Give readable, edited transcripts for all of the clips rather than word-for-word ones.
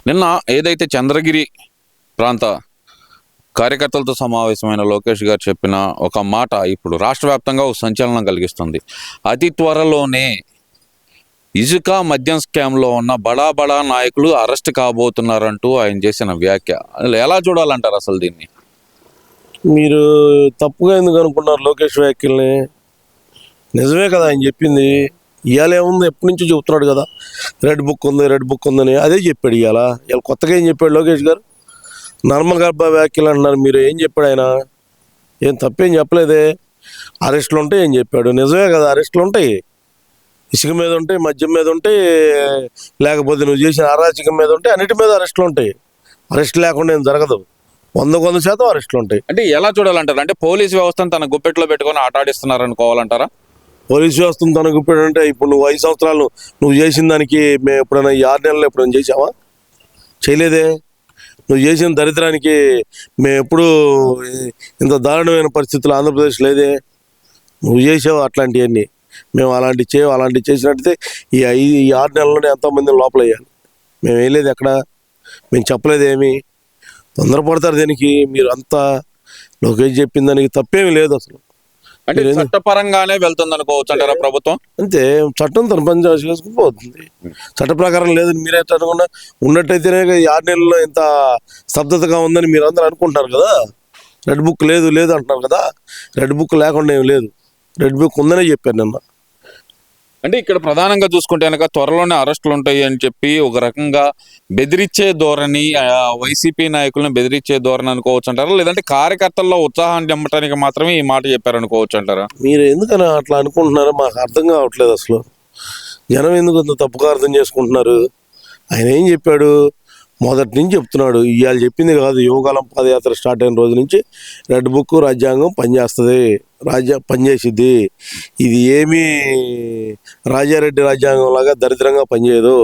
నిన్న ఏదైతే చంద్రగిరి ప్రాంత కార్యకర్తలతో సమావేశమైన లోకేష్ గారు చెప్పిన ఒక మాట ఇప్పుడు రాష్ట్ర వ్యాప్తంగా ఒక సంచలనం కలిగిస్తుంది. అతి త్వరలోనే ఇసుక మద్యం స్కామ్లో ఉన్న బడా బడా నాయకులు అరెస్ట్ కాబోతున్నారంటూ ఆయన చేసిన వ్యాఖ్య ఎలా చూడాలంటారు అసలు దీన్ని? మీరు తప్పుగా ఎందుకు అనుకున్నారు లోకేష్ వ్యాఖ్యల్ని? నిజమే కదా ఆయన చెప్పింది. ఇవాళ ఏముంది, ఎప్పటి నుంచో చెబుతున్నాడు కదా, రెడ్ బుక్ ఉంది రెడ్ బుక్ ఉందని. అదే చెప్పాడు. ఇవాళ కొత్తగా ఏం చెప్పాడు లోకేష్ గారు? నార్మల్ గర్భ వ్యాఖ్యలు అంటున్నారు మీరు. ఏం చెప్పాడు ఆయన? ఏం తప్పేం చెప్పలేదే. అరెస్టులు ఉంటాయి ఏం చెప్పాడు. నిజమే కదా, అరెస్టులు ఉంటాయి. ఇసుక మీద ఉంటాయి, మద్యం మీద ఉంటాయి, లేకపోతే నువ్వు చేసిన అరాచకం మీద ఉంటాయి, అన్నిటి మీద అరెస్టులు ఉంటాయి. అరెస్ట్ లేకుండా ఏం జరగదు. 100% అరెస్టులు ఉంటాయి. అంటే ఎలా చూడాలంటారు? అంటే పోలీస్ వ్యవస్థను తన గుప్పెట్లో పెట్టుకొని ఆటాడిస్తున్నారు అనుకోవాలంటారా? పోలీసు వ్యవస్థను తనకు ఇప్పుడంటే ఇప్పుడు నువ్వు 5 సంవత్సరాలు నువ్వు చేసిన దానికి మేము ఎప్పుడైనా ఈ 6 నెలలు ఎప్పుడైనా చేసావా? చేయలేదే. నువ్వు చేసిన దరిద్రానికి మేము ఎప్పుడు ఇంత దారుణమైన పరిస్థితులు ఆంధ్రప్రదేశ్ లేదే. నువ్వు చేసావు అట్లాంటివన్నీ. మేము అలాంటివి చేసినట్టయితే ఈ 6 నెలల్లోనే ఎంతోమందిని లోపల వేయాలి. మేము వేయలేదు ఎక్కడ, మేము చెప్పలేదు ఏమి. తొందరపడతారు దేనికి మీరు అంతా. లోకేష్ చెప్పిన దానికి తప్పేమీ లేదు అసలు. అంటే చట్టపరంగానే వెళ్తుంది అనుకోవచ్చు అంటారా ప్రభుత్వం? అంతే, చట్టం తన పని చేసుకుపోతుంది. చట్ట ప్రకారం లేదని మీరే అనుకున్నా ఉన్నట్టయితేనే ఈ 6 నెలల్లో ఇంత స్తబ్దతగా ఉందని మీరు అందరూ అనుకుంటున్నారు కదా. రెడ్ బుక్ లేదు అంటున్నారు కదా. రెడ్ బుక్ లేకుండా ఏం లేదు, రెడ్ బుక్ ఉందనే చెప్పాను నిన్న. అంటే ఇక్కడ ప్రధానంగా చూసుకుంటే కనుక త్వరలోనే అరెస్టులు ఉంటాయి అని చెప్పి ఒక రకంగా బెదిరించే ధోరణి, వైసీపీ నాయకులను బెదిరించే ధోరణి అనుకోవచ్చు అంటారా? లేదంటే కార్యకర్తల్లో ఉత్సాహాన్ని నింపడానికి మాత్రమే ఈ మాట చెప్పారనుకోవచ్చు అంటారా? మీరు ఎందుకని అట్లా అనుకుంటున్నారో మాకు అర్థం కావట్లేదు అసలు. జనం ఎందుకు అంత తప్పుగా అర్థం చేసుకుంటున్నారు? ఆయన ఏం చెప్పాడు? మొదటి నుంచి చెప్తున్నాడు. ఇవాళ చెప్పింది కాదు. యువకాలం పాదయాత్ర స్టార్ట్ అయిన రోజు నుంచి రెడ్ బుక్ రాజ్యాంగం పనిచేస్తుంది, పనిచేసిద్ది. ఇది ఏమీ రాజారెడ్డి రాజ్యాంగం లాగా దరిద్రంగా పనిచేయదు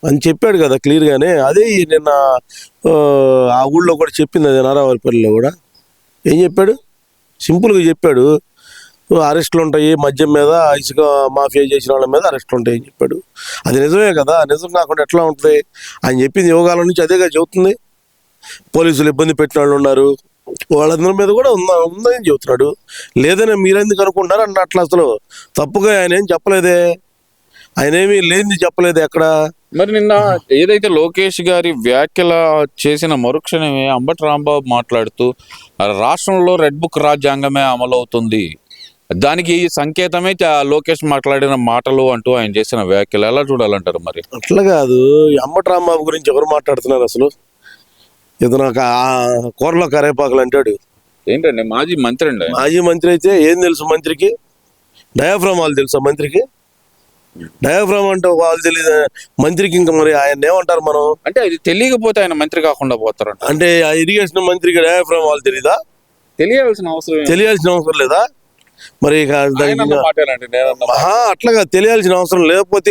అని చెప్పాడు కదా క్లియర్గానే. అదే నిన్న ఆ ఊళ్ళో కూడా చెప్పింది, అదే నారావారిపల్లిలో కూడా ఏం చెప్పాడు? సింపుల్గా చెప్పాడు. అరెస్టులు ఉంటాయి, మద్యం మీద, ఇసుక మాఫియా చేసిన వాళ్ళ మీద అరెస్టులు ఉంటాయి అని చెప్పాడు. అది నిజమే కదా. నిజం కాకుండా ఎట్లా ఉంటుంది? ఆయన చెప్పింది యోగాల నుంచి అదేగా చెబుతుంది. పోలీసులు ఇబ్బంది పెట్టిన వాళ్ళు ఉన్నారు, వాళ్ళందరి మీద కూడా ఉందని చెబుతున్నాడు. లేదని మీరెందుకు అనుకుంటున్నారు అన్న. అట్లా అసలు తప్పుగా ఆయన ఏం చెప్పలేదే. ఆయన ఏమీ లేనిది చెప్పలేదు ఎక్కడ. మరి నిన్న ఏదైతే లోకేష్ గారి వ్యాఖ్యల చేసిన మరుక్షణమే అంబటి రాంబాబు మాట్లాడుతూ రాష్ట్రంలో రెడ్ బుక్ రాజ్యాంగమే అమలవుతుంది, దానికి సంకేతమే లోకేష్ మాట్లాడిన మాటలు అంటూ ఆయన చేసిన వ్యాఖ్యలు ఎలా చూడాలంటారు? మరి అట్లా కాదు. అంబటి రాంబాబు గురించి ఎవరు మాట్లాడుతున్నారు అసలు? ఇతను కూరలో కరేపాకులు అంటాడు. ఏంటండి, మాజీ మంత్రి అండి. మాజీ మంత్రి అయితే ఏం తెలుసు మంత్రికి? డయాఫ్రామ్ వాళ్ళు తెలుసా మంత్రికి? డయాఫ్రామ్ అంటే వాళ్ళు తెలియదు మంత్రికి. ఇంకా మరి ఆయన ఏమంటారు మనం? అంటే అది తెలియకపోతే ఆయన మంత్రి కాకుండా పోతారంట. అంటే ఆ ఇరిగేషన్ మంత్రికి డయాఫ్రామ్ వాళ్ళు తెలీదా? తెలియాల్సిన అవసరం లేదా? మరి అట్లాగా తెలియాల్సిన అవసరం లేకపోతే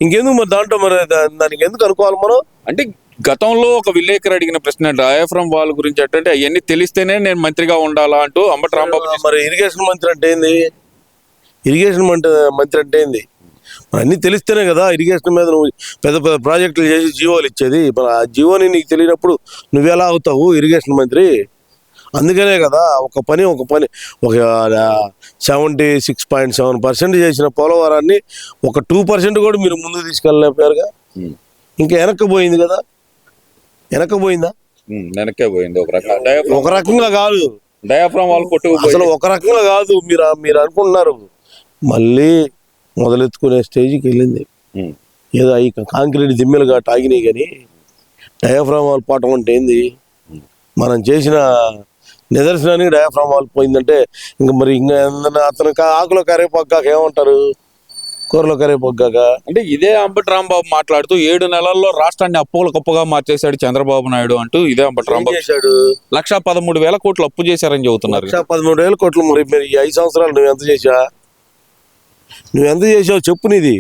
ఇంకెందుకు మరి దాంట్లో మరి దానికి ఎందుకు అనుకోవాలి మనం? అంటే గతంలో ఒక విలేకరు అడిగిన ప్రశ్న డయాఫ్రామ్ వాళ్ళ గురించి అంటే అవన్నీ తెలిస్తేనే నేను మంత్రిగా ఉండాలా అంటూ అంబటి రాంబాబు. మరి ఇరిగేషన్ మంత్రి అంటే ఏంది? మంత్రి అంటే ఏంది? అన్నీ తెలిస్తేనే కదా ఇరిగేషన్ మీద నువ్వు పెద్ద పెద్ద ప్రాజెక్టులు చేసి జీవోలు ఇచ్చేది. మరి ఆ జీవోని నీకు తెలియనప్పుడు నువ్వెలా అవుతావు ఇరిగేషన్ మంత్రి? అందుకనే కదా ఒక పని ఒక 76.7% చేసిన పోలవరాన్ని ఒక 2% కూడా మీరు ముందుకు తీసుకెళ్ళలేకపోయారుగా. ఇంకా వెనక్కిపోయింది కదా. వెనక్కే పోయింది ఒక రకంగా కాదు. డయాఫ్రామ్ వాళ్ళు అసలు ఒక రకంగా కాదు. మీరు అనుకుంటున్నారు. మళ్ళీ మొదలెత్తుకునే స్టేజ్కి వెళ్ళింది. ఏదో ఈ కాంక్రీట్ దిమ్మెలుగా తాగినాయి కానీ డయాఫ్రామ్ వాళ్ళు పోవటం అంటే ఏంది? మనం చేసిన నిదర్శనానికి డయాఫ్రామ్ వాళ్ళు పోయిందంటే ఇంకా మరి అతను ఆకులో కరేపొగ్గాక ఏమంటారు? కూరలో కరేపొగ్గాక. అంటే ఇదే అంబటి రాంబాబు మాట్లాడుతూ 7 నెలల్లో రాష్ట్రాన్ని అప్పుల కుప్పగా మార్చేశాడు చంద్రబాబు నాయుడు అంటూ ఇదే అంబటి రాంబాబు చేశాడు. 1,13,000 కోట్లు అప్పు చేశారని చెబుతున్నారు. 1,13,000 కోట్లు. మరి ఈ 5 సంవత్సరాలు నువ్వు ఎంత చేసావు చెప్పు నీది.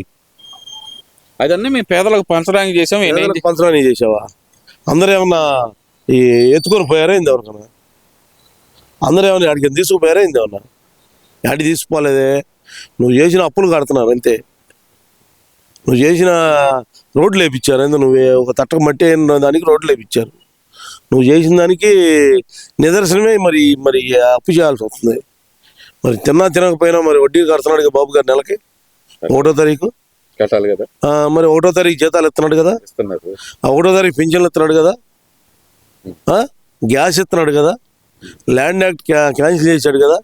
అదన్నీ మేము పేదలకు పంచడానికి చేసాం. పంచడానికి చేసావా? అందరూ ఏమన్నా ఎత్తుకొని పోయారా ఏంది? ఎవరికన్నా అందరూ ఏమన్నా అడిగి తీసుకుపోయారా ఏంది? ఏమన్నా అడి తీసుకోలేదే. నువ్వు చేసిన అప్పులు కడుతున్నారు అంతే. నువ్వు చేసిన రోడ్లు వేయించారు. ఎందుకు నువ్వు ఒక తట్టకు మట్టి అయిన దానికి రోడ్లు వేయించారు. నువ్వు చేసిన దానికి నిదర్శనమే. మరి మరి అప్పు చేయాల్సి వస్తుంది. మరి తినకపోయినా మరి వడ్డీ కడుతున్నాడు బాబు గారు నెలకి 1వ తారీఖు కట్టాలి కదా. మరి 1వ తారీఖు జీతాలు ఇస్తున్నాడు కదా, ఇస్తున్నారు. 1వ తారీఖు పింఛన్లు ఇస్తున్నాడు కదా, గ్యాస్ ఇస్తున్నాడు కదా, ల్యాండ్ యాక్ట్ క్యాన్సిల్ చేశాడు కదా.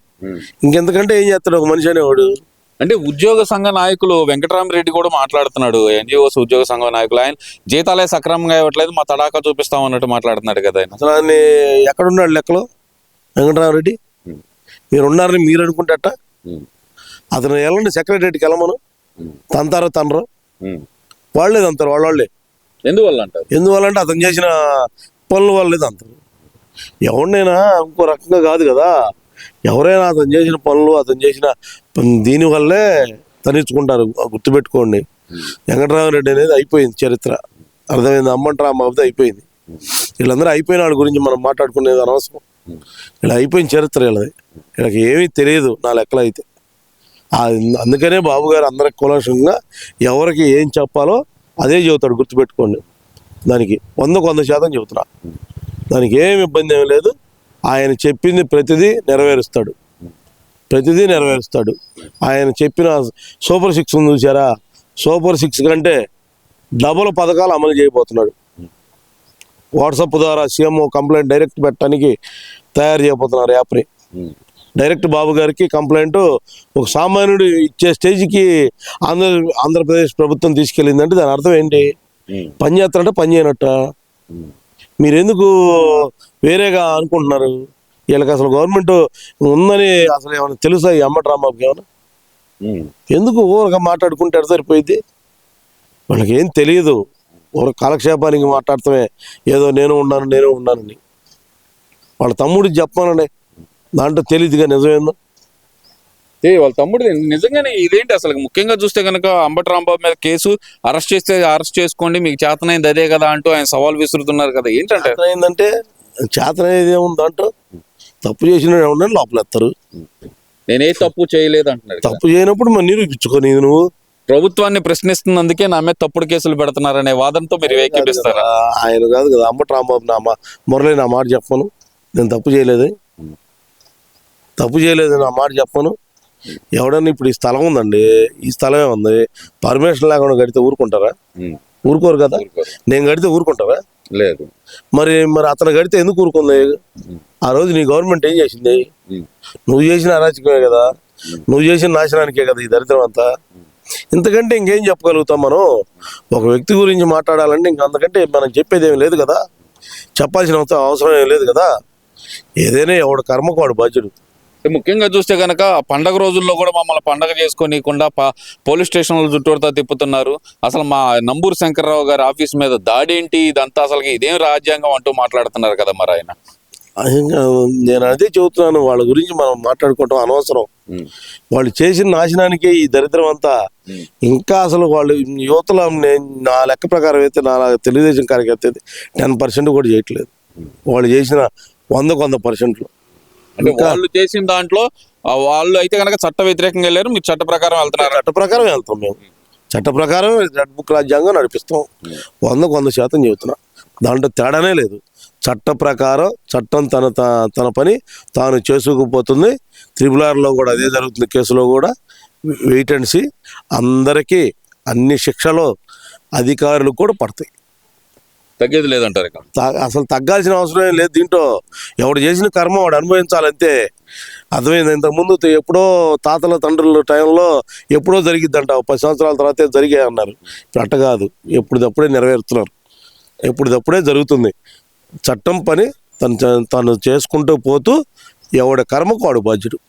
ఇంకెంతకంటే ఏం చేస్తాడు ఒక మనిషి అనేవాడు? అంటే ఉద్యోగ సంఘ నాయకులు వెంకటరామరెడ్డి కూడా మాట్లాడుతున్నాడు. ఎన్జిఓస్ ఉద్యోగ సంఘ నాయకులు ఆయన జీతాలే సక్రమంగా ఇవ్వట్లేదు, మా తడాకా చూపిస్తాం అన్నట్టు మాట్లాడుతున్నాడు కదా ఆయన. అసలు ఆయన ఎక్కడున్నాడు లెక్కలో వెంకటరామరెడ్డి? మీరు ఉన్నారని మీరు అనుకుంటా అతను వెళ్ళండి సెక్రటరీకి వెళ్ళమను. తంతారో తనరో వాళ్ళే తంతారు. వాళ్ళే ఎందువల్ల అంటారు? ఎందువల్లంటే అతను చేసిన పనుల వల్లే తంతారు. ఎవరినైనా ఇంకో రకంగా కాదు కదా. ఎవరైనా అతను చేసిన పనులు అతను చేసిన దీనివల్లే తనిచ్చుకుంటారు. గుర్తుపెట్టుకోండి. వెంకటరామరెడ్డి అనేది అయిపోయింది చరిత్ర. అర్థమైంది? అమ్మంటరామబాబుది అయిపోయింది. వీళ్ళందరూ అయిపోయిన వాళ్ళ గురించి మనం మాట్లాడుకునేది అనవసరం. ఇలా అయిపోయిన చరిత్ర వీళ్ళది. వీళ్ళకి ఏమీ తెలియదు నా లెక్కలో అయితే. అందుకనే బాబు గారు అందరికి కులకంగా ఎవరికి ఏం చెప్పాలో అదే చెబుతాడు. గుర్తుపెట్టుకోండి. దానికి 100% చెబుతున్నా. దానికి ఏమి ఇబ్బంది ఏమి లేదు. ఆయన చెప్పింది ప్రతిదీ నెరవేరుస్తాడు. ఆయన చెప్పిన సూపర్ 6 ఉంది చూసారా, సూపర్ 6 కంటే డబుల్ పథకాలు అమలు చేయబోతున్నాడు. వాట్సాప్ ద్వారా సీఎం కంప్లైంట్ డైరెక్ట్ పెట్టడానికి తయారు చేయబోతున్నారు యాప్ని. డైరెక్ట్ బాబు గారికి కంప్లైంట్ ఒక సామాన్యుడు ఇచ్చే స్టేజ్కి ఆంధ్రప్రదేశ్ ప్రభుత్వం తీసుకెళ్ళిందంటే దాని అర్థం ఏంటి? పని చేస్తారంటే పని చేయనట్ట. మీరెందుకు వేరేగా అనుకుంటున్నారు? వీళ్ళకి అసలు గవర్నమెంట్ ఉందని అసలు ఏమైనా తెలుసా ఈ అమ్మటరాంబాబుకి? ఏమైనా ఎందుకు ఊరగా మాట్లాడుకుంటే సరిపోయింది? వాళ్ళకి ఏం తెలియదు. ఊర కాలక్షేపానికి మాట్లాడతామే ఏదో నేను ఉన్నానని. వాళ్ళ తమ్ముడికి చెప్పానండి, దాంట్లో తెలియదుగా నిజమేందో. వాళ్ళ తమ్ముడు నిజంగానే ఇదేంటి అసలు? ముఖ్యంగా చూస్తే కనుక అంబటి రాంబాబు మీద కేసు అరెస్ట్ చేసుకోండి, మీకు చేతనైంది అదే కదా అంటూ ఆయన సవాల్ విసురుతున్నారు కదా. ఏంటంటే ఏంటంటే చేతనైంది ఏముంది దాంట్లో? తప్పు చేసిన ఎవరిని లోపలేస్తారు. నేనే తప్పు చేయలేదు అంటున్నాడు. తప్పు చేయనప్పుడు మరి నిరూపించుకొని నువ్వు ప్రభుత్వాన్ని ప్రశ్నిస్తున్నందుకే నా మీద తప్పుడు కేసులు పెడుతున్నారనే వాదనతో మీరు ఏకీపిస్తారా? ఆయన కాదు కదా అంబటి రాంబాబు మురళి నా మాట చెప్పను. నేను తప్పు చేయలేదు నా మాట చెప్పను. ఎవడన్నా ఇప్పుడు ఈ స్థలం ఉందండి, ఈ స్థలమే ఉంది, పర్మిషన్ లేకుండా కడితే ఊరుకుంటారా? ఊరుకోరు కదా. నేను కడితే ఊరుకుంటారా? లేదు. మరి అతను కడితే ఎందుకు ఊరుకుంది? ఆ రోజు నీ గవర్నమెంట్ ఏం చేసింది? నువ్వు చేసిన అరాచకమే కదా, నువ్వు చేసిన నాశనానికే కదా ఈ దరిద్రం అంతా. ఇంతకంటే ఇంకేం చెప్పగలుగుతాం మనం? ఒక వ్యక్తి గురించి మాట్లాడాలంటే ఇంకంతకంటే మనం చెప్పేది ఏమి లేదు కదా, చెప్పాల్సిన అవసరం ఏం లేదు కదా. ఏదైనా ఎవడు కర్మకు వాడు బాధ్యుడు. ముఖ్యంగా చూస్తే కనుక పండగ రోజుల్లో కూడా మమ్మల్ని పండగ చేసుకోనీయకుండా పోలీస్ స్టేషన్ల చుట్టూతా తిప్పుతున్నారు. అసలు మా నంబూరు శంకర్రావు గారి ఆఫీస్ మీద దాడి ఏంటి? ఇదంతా అసలు ఇదేం రాజ్యాంగం అంటూ మాట్లాడుతున్నారు కదా మరి ఆయన. నేను అదే చెబుతున్నాను, వాళ్ళ గురించి మనం మాట్లాడుకోవటం అనవసరం. వాళ్ళు చేసిన నాశనానికే ఈ దరిద్రం అంతా. ఇంకా అసలు వాళ్ళు యువతలో నా లెక్క ప్రకారం అయితే నా తెలుగుదేశం కార్యకర్త 10% కూడా చేయట్లేదు. వాళ్ళు చేసిన 100% అంటే వాళ్ళు చేసిన దాంట్లో వాళ్ళు అయితే కనుక చట్ట వ్యతిరేకంగా వెళ్ళారు, మీరు చట్ట ప్రకారం వెళ్తున్నారు. చట్ట ప్రకారం వెళ్తాం మేము. చట్ట ప్రకారం రెడ్ బుక్ రాజ్యాంగం నడిపిస్తాం. 100% చెబుతున్నా. దాంట్లో తేడానే లేదు. చట్ట ప్రకారం చట్టం తన పని తాను చేసుకుపోతుంది. RRRలో కూడా అదే జరుగుతుంది. కేసులో కూడా వెయిట్ అండ్ సీ. అందరికీ అన్ని శిక్షలు అధికారులు కూడా పడతాయి. తగ్గేది లేదంటారు. అసలు తగ్గాల్సిన అవసరం ఏం లేదు. దీంట్లో ఎవడు చేసిన కర్మ వాడు అనుభవించాలంతే. అర్థమైంది? ఇంతకుముందు ఎప్పుడో తాతల తండ్రుల టైంలో ఎప్పుడో జరిగిద్దంట, 10 సంవత్సరాల తర్వాతే జరిగాయి అన్నారు. ఇప్పుడు అట్ట కాదు, ఎప్పుడుదప్పుడే నెరవేరుతున్నారు. ఎప్పుడుదప్పుడే జరుగుతుంది. చట్టం పని తను చేసుకుంటూ పోతూ ఎవడి కర్మకు వాడు బాధ్యుడు.